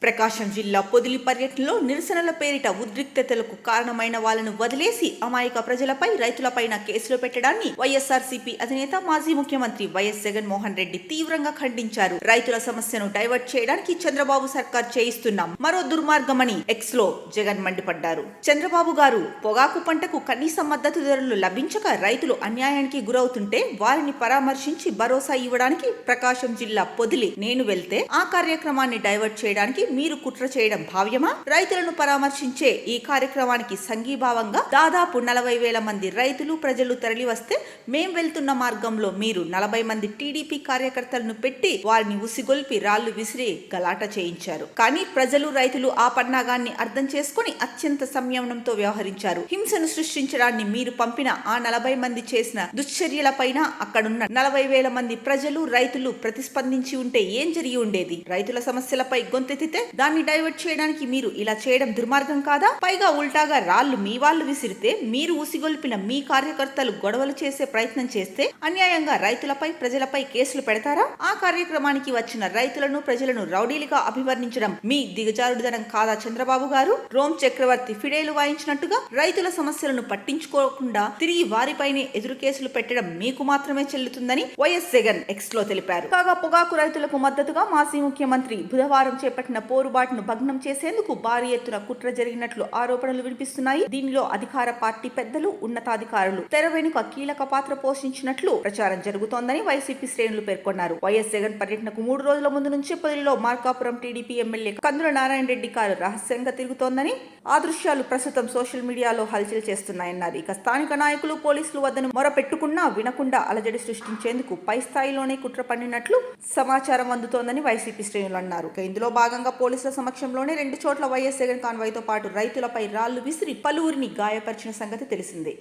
ప్రకాశం జిల్లా పొదిలి పర్యటనలో నిరసనల పేరిట ఉద్రిక్తతలకు కారణమైన వాళ్లను వదిలేసి అమాయక ప్రజలపై రైతులపైన కేసులు పెట్టడాన్ని వైఎస్ఆర్సీపీ అధినేత మాజీ ముఖ్యమంత్రి వైఎస్ జగన్మోహన్ రెడ్డి తీవ్రంగా ఖండించారు. రైతుల సమస్యను డైవర్ట్ చేయడానికి చంద్రబాబు సర్కార్ చేయిస్తున్నాం మరో దుర్మార్గమని ఎక్స్ లో జగన్ మండిపడ్డారు. చంద్రబాబు గారు పొగాకు పంటకు కనీస మద్దతు ధరలు లభించక రైతులు అన్యాయానికి గురవుతుంటే వారిని పరామర్శించి భరోసా ఇవ్వడానికి ప్రకాశం జిల్లా పొదిలి నేను వెళ్తే ఆ కార్యక్రమాన్ని డైవర్ట్ చేయడానికి మీరు కుట్ర చేయడం భావ్యమా? రైతులను పరామర్శించే ఈ కార్యక్రమానికి సంఘీభావంగా దాదాపు 40,000 మంది రైతులు ప్రజలు తరలివస్తే మేం వెళ్తున్న మార్గంలో మీరు 40 మంది టీడీపీ కార్యకర్తలను పెట్టి వారిని ఉసిగొల్పి రాళ్లు విసిరి గలాట చేయించారు. కానీ ప్రజలు రైతులు ఆ పన్నాగాన్ని అర్థం చేసుకుని అత్యంత సంయమనంతో వ్యవహరించారు. హింసను సృష్టించడాన్ని మీరు పంపిన ఆ 40 మంది చేసిన దుశ్చర్యలపైన అక్కడున్న 40,000 మంది ప్రజలు రైతులు ప్రతిస్పందించి ఉంటే ఏం జరిగి ఉండేది? రైతుల సమస్యలపై గొంతెత్తితే దాన్ని డైవర్ట్ చేయడానికి మీరు ఇలా చేయడం దుర్మార్గం కాదా? పైగా ఉల్టాగా రాళ్లు మీ వాళ్ళు విసిరితే మీరు ఉసిగొల్పిన మీ కార్యకర్తలు గొడవలు చేసే ప్రయత్నం చేస్తే అన్యాయంగా రైతులపై ప్రజలపై కేసులు పెడతారా? ఆ కార్యక్రమానికి వచ్చిన రైతులను ప్రజలను రౌడీలుగా అభివర్ణించడం మీ దిగజారుడుదనం కాదా? చంద్రబాబు గారు రోమ్ చక్రవర్తి ఫిడేలు వాయించినట్టుగా రైతుల సమస్యలను పట్టించుకోకుండా తిరిగి వారిపైనే ఎదురు కేసులు పెట్టడం మీకు మాత్రమే చెల్లుతుందని వైఎస్ జగన్ ఎక్స్ లో తెలిపారు. కాగా పొగాకు రైతులకు మద్దతుగా మాజీ ముఖ్యమంత్రి బుధవారం చేపట్టిన పోరుబాటును భగ్నం చేసేందుకు భారీ ఎత్తున కుట్ర జరిగినట్లు ఆరోపణలు వినిపిస్తున్నాయి. దీనిలో అధికార పార్టీ పెద్దలు ఉన్నతాధికారులు తెర వెనుక కీలక పాత్ర పోషించినట్లు ప్రచారం జరుగుతోందని వైసీపీ శ్రేణులు పేర్కొన్నారు. వైఎస్ జగన్ పర్యటనకు 3 రోజుల ముందు నుంచే పొదిలిలో మార్కాపురం టీడీపీ ఎమ్మెల్యే కందుల నారాయణ రెడ్డి కారు రహస్యంగా తిరుగుతోందని ఆ దృశ్యాలు ప్రస్తుతం సోషల్ మీడియాలో హల్చల్ చేస్తున్నాయన్నారు. ఇక స్థానిక నాయకులు పోలీసులు వద్దను మొరపెట్టుకున్నా వినకుండా అలజడి సృష్టించేందుకు పై స్థాయిలోనే కుట్ర పన్నినట్లు సమాచారం అందుతోందని వైసీపీ శ్రేణులు అన్నారు. ఇందులో భాగంగా పోలీసుల సమక్షంలోనే 2 చోట్ల వైఎస్ జగన్ కాన్వాయ్తో పాటు రైతులపై రాళ్లు విసిరి పలువురిని గాయపరిచిన సంగతి తెలిసిందే.